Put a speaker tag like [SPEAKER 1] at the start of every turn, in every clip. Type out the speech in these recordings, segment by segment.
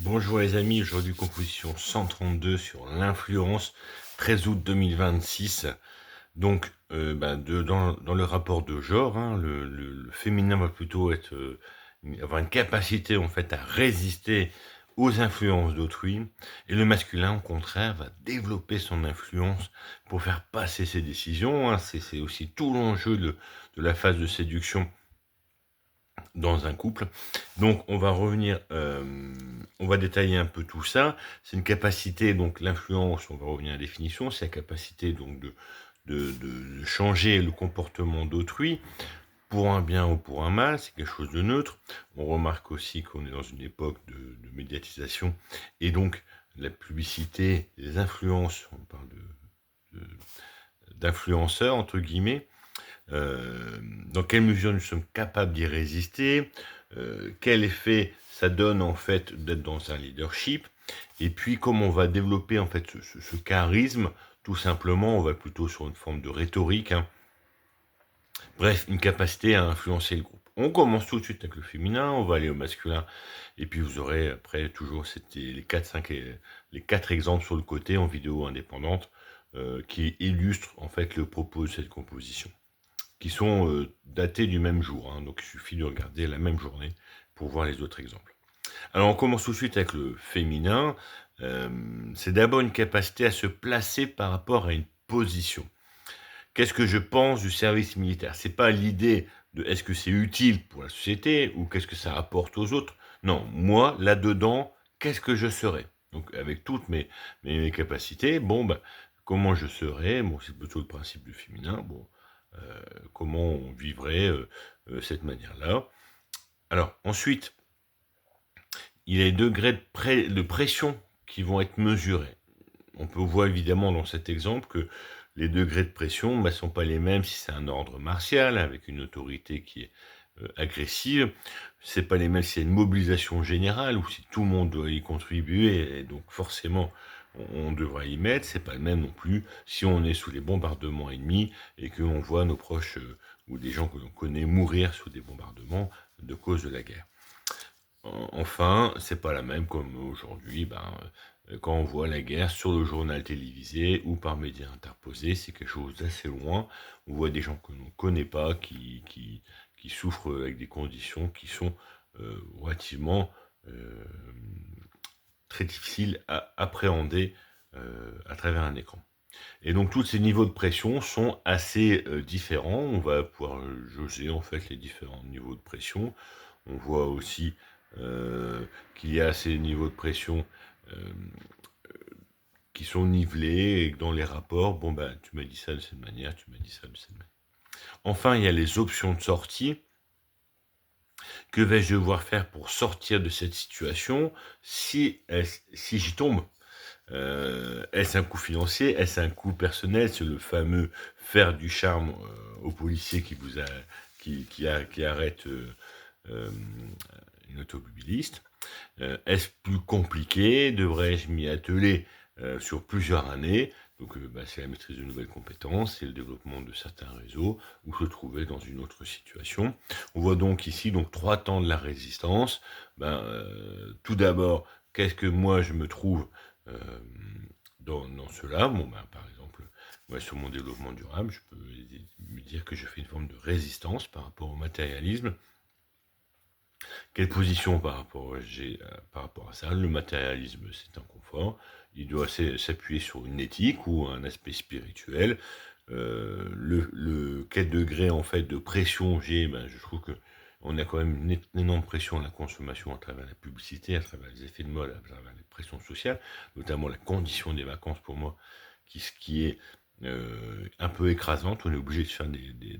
[SPEAKER 1] Bonjour les amis, aujourd'hui composition 132 sur l'influence, 13 août 2026. Donc dans le rapport de genre, hein, le féminin va plutôt avoir une capacité en fait à résister aux influences d'autrui, et le masculin au contraire va développer son influence pour faire passer ses décisions, hein. C'est aussi tout l'enjeu de la phase de séduction dans un couple. Donc on va revenir, on va détailler un peu tout ça. C'est une capacité, donc l'influence, on va revenir à la définition, c'est la capacité donc de changer le comportement d'autrui pour un bien ou pour un mal, c'est quelque chose de neutre. On remarque aussi qu'on est dans une époque de médiatisation, et donc la publicité, les influences, on parle d'influenceurs entre guillemets. Dans quelle mesure nous sommes capables d'y résister, quel effet ça donne en fait d'être dans un leadership, et puis comment on va développer en fait ce charisme. Tout simplement, on va plutôt sur une forme de rhétorique, hein. Bref, une capacité à influencer le groupe. On commence tout de suite avec le féminin, on va aller au masculin, et puis vous aurez après toujours c'était les quatre exemples sur le côté en vidéo indépendante, qui illustrent en fait le propos de cette composition, qui sont datés du même jour, hein, donc il suffit de regarder la même journée pour voir les autres exemples. Alors on commence tout de suite avec le féminin. C'est d'abord une capacité à se placer par rapport à une position. Qu'est-ce que je pense du service militaire? C'est pas l'idée de est-ce que c'est utile pour la société ou qu'est-ce que ça apporte aux autres. Non, moi, là-dedans, qu'est-ce que je serais? Donc avec toutes mes capacités, bon, ben, comment je serais? Bon, c'est plutôt le principe du féminin. Bon, comment on vivrait cette manière-là. Alors ensuite, il y a les degrés de pression qui vont être mesurés. On peut voir évidemment dans cet exemple que les degrés de pression ne sont pas les mêmes si c'est un ordre martial avec une autorité qui est agressive. C'est pas les mêmes si c'est une mobilisation générale ou si tout le monde doit y contribuer et donc forcément on devra y mettre. C'est pas le même non plus si on est sous les bombardements ennemis et que l'on voit nos proches ou des gens que l'on connaît mourir sous des bombardements de cause de la guerre. Enfin, c'est pas la même comme aujourd'hui, quand on voit la guerre sur le journal télévisé ou par médias interposés, c'est quelque chose d'assez loin. On voit des gens que l'on ne connaît pas qui souffrent avec des conditions qui sont relativement euh, très difficiles à appréhender à travers un écran. Et donc tous ces niveaux de pression sont assez différents. On va pouvoir jauger en fait les différents niveaux de pression. On voit aussi qu'il y a ces niveaux de pression euh, qui sont nivelés et que dans les rapports, bon ben tu m'as dit ça de cette manière, tu m'as dit ça de cette manière. Enfin, il y a les options de sortie. Que vais-je devoir faire pour sortir de cette situation si j'y tombe? Est-ce un coût financier? Est-ce un coût personnel? C'est le fameux faire du charme au policier qui arrête euh, une automobiliste. Est-ce plus compliqué? Devrais-je m'y atteler sur plusieurs années? Donc, c'est la maîtrise de nouvelles compétences, c'est le développement de certains réseaux, ou se trouver dans une autre situation. On voit donc ici donc 3 temps de la résistance. Tout d'abord, qu'est-ce que moi je me trouve euh, dans cela? Bon, par exemple, moi, sur mon développement durable, je peux me dire que je fais une forme de résistance par rapport au matérialisme. Quelle position j'ai par rapport à ça? Le matérialisme, c'est un confort. Il doit s'appuyer sur une éthique ou un aspect spirituel. Quel degré en fait de pression j'ai? Je trouve que on a quand même une énorme pression à la consommation à travers la publicité, à travers les effets de mode, à travers les pressions sociales, notamment la condition des vacances pour moi, qui est un peu écrasante. On est obligé de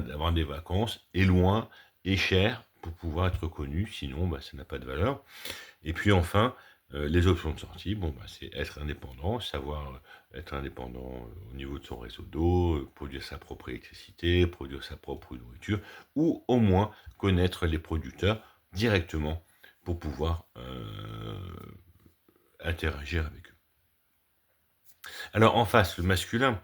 [SPEAKER 1] d'avoir des vacances et loin et cher pour pouvoir être reconnu, sinon ça n'a pas de valeur. Et puis enfin, les options de sortie, c'est être indépendant, savoir être indépendant au niveau de son réseau d'eau, produire sa propre électricité, produire sa propre nourriture, ou au moins connaître les producteurs directement pour pouvoir interagir avec eux. Alors en face, le masculin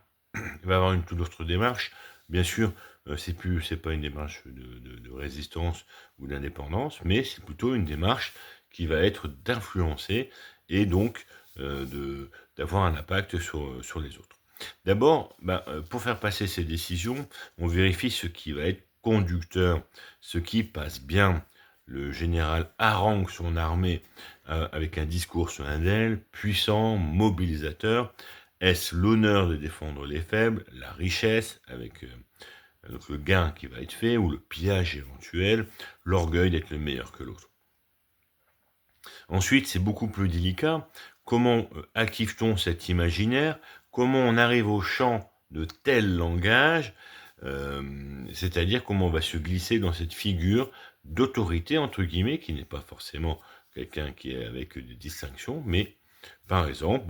[SPEAKER 1] va avoir une toute autre démarche. Bien sûr, c'est pas une démarche de résistance ou d'indépendance, mais c'est plutôt une démarche qui va être d'influencer et donc d'avoir un impact sur les autres. D'abord, pour faire passer ces décisions, on vérifie ce qui va être conducteur, ce qui passe bien. Le général harangue son armée avec un discours solennel, puissant, mobilisateur. Est-ce l'honneur de défendre les faibles, la richesse avec donc le gain qui va être fait ou le pillage éventuel, l'orgueil d'être le meilleur que l'autre. Ensuite, c'est beaucoup plus délicat. Comment active-t-on cet imaginaire? Comment on arrive au champ de tel langage? C'est-à-dire comment on va se glisser dans cette figure d'autorité, entre guillemets, qui n'est pas forcément quelqu'un qui est avec des distinctions, mais par exemple,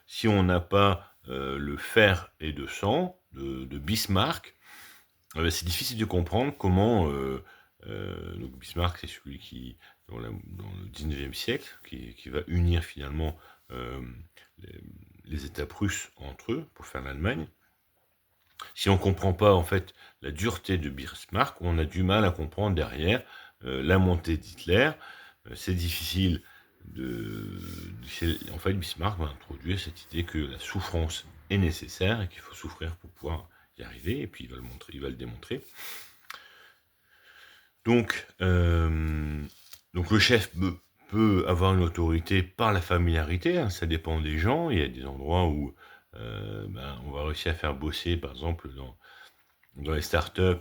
[SPEAKER 1] si on n'a pas le fer et de sang de Bismarck, c'est difficile de comprendre comment donc Bismarck, c'est celui qui, dans le 19e siècle, qui va unir finalement les, les États prusses entre eux pour faire l'Allemagne. Si on ne comprend pas en fait la dureté de Bismarck, on a du mal à comprendre derrière la montée d'Hitler. C'est difficile en fait, Bismarck va introduire cette idée que la souffrance est nécessaire et qu'il faut souffrir pour pouvoir y arriver, et puis il va le démontrer. Donc le chef peut avoir une autorité par la familiarité, hein, ça dépend des gens. Il y a des endroits où on va réussir à faire bosser, par exemple, dans les startups,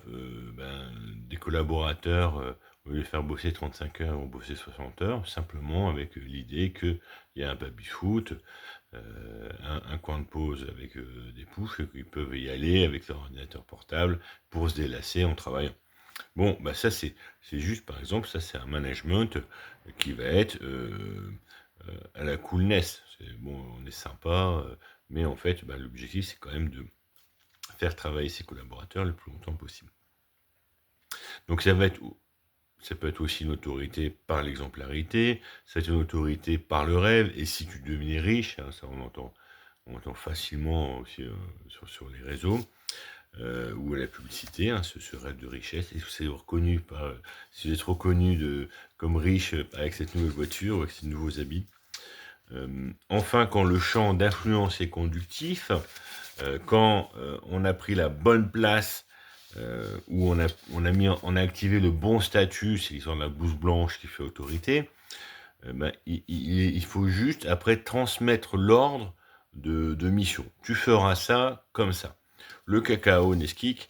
[SPEAKER 1] des collaborateurs, au lieu de faire bosser 35 heures, vont bosser 60 heures, simplement avec l'idée qu'il y a un baby-foot, un coin de pause avec des poufs, qu'ils peuvent y aller avec leur ordinateur portable pour se délasser en travaillant. Bon, ça c'est juste, par exemple, ça c'est un management qui va être à la coolness. Bon, on est sympa, mais en fait, l'objectif c'est quand même de faire travailler ses collaborateurs le plus longtemps possible. Donc ça peut être aussi une autorité par l'exemplarité, ça peut être une autorité par le rêve, et si tu devenais riche, hein, ça on entend facilement aussi sur les réseaux, ou à la publicité, hein, ce rêve de richesse, et si vous êtes reconnu comme riche avec cette nouvelle voiture, avec ces nouveaux habits. Enfin, quand le champ d'influence est conductif, quand on a pris la bonne place, où on a activé le bon statut, c'est l'histoire de la blouse blanche qui fait autorité, il faut juste après transmettre l'ordre de mission. Tu feras ça comme ça. Le cacao Nesquik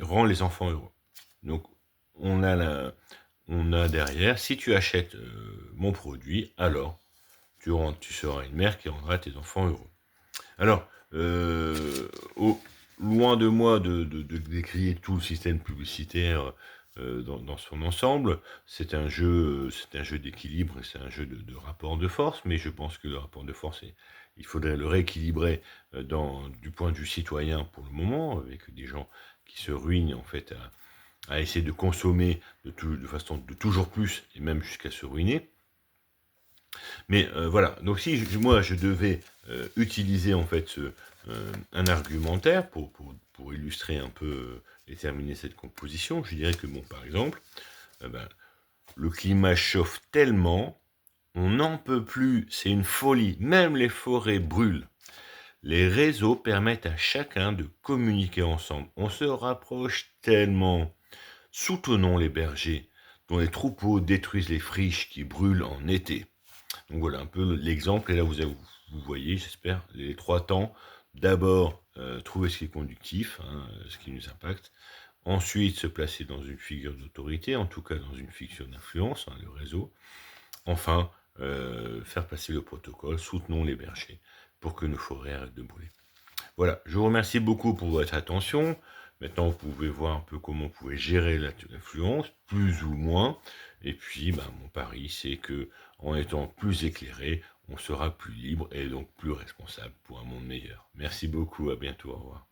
[SPEAKER 1] rend les enfants heureux. Donc on a derrière, si tu achètes mon produit, alors tu seras une mère qui rendra tes enfants heureux. Alors, loin de moi de décrier tout le système publicitaire dans son ensemble, c'est un jeu d'équilibre, c'est un jeu de rapport de force, mais je pense que le rapport de force, il faudrait le rééquilibrer du point de vue citoyen pour le moment, avec des gens qui se ruinent en fait à essayer de consommer de façon de toujours plus, et même jusqu'à se ruiner. Mais voilà, donc si moi je devais utiliser en fait un argumentaire pour illustrer un peu et terminer cette composition, je dirais que par exemple, le climat chauffe tellement, on n'en peut plus, c'est une folie, même les forêts brûlent. Les réseaux permettent à chacun de communiquer ensemble. On se rapproche tellement. Soutenons les bergers, dont les troupeaux détruisent les friches qui brûlent en été. Donc voilà un peu l'exemple, et là vous voyez, j'espère, les 3 temps. D'abord, trouver ce qui est conductif, hein, ce qui nous impacte. Ensuite, se placer dans une figure d'autorité, en tout cas dans une figure d'influence, hein, le réseau. Enfin, faire passer le protocole, soutenons les bergers pour que nos forêts arrêtent de brûler. Voilà, je vous remercie beaucoup pour votre attention. Maintenant, vous pouvez voir un peu comment vous pouvez gérer l'influence, plus ou moins. Et puis, mon pari, c'est que en étant plus éclairé, on sera plus libre et donc plus responsable pour un monde meilleur. Merci beaucoup, à bientôt, au revoir.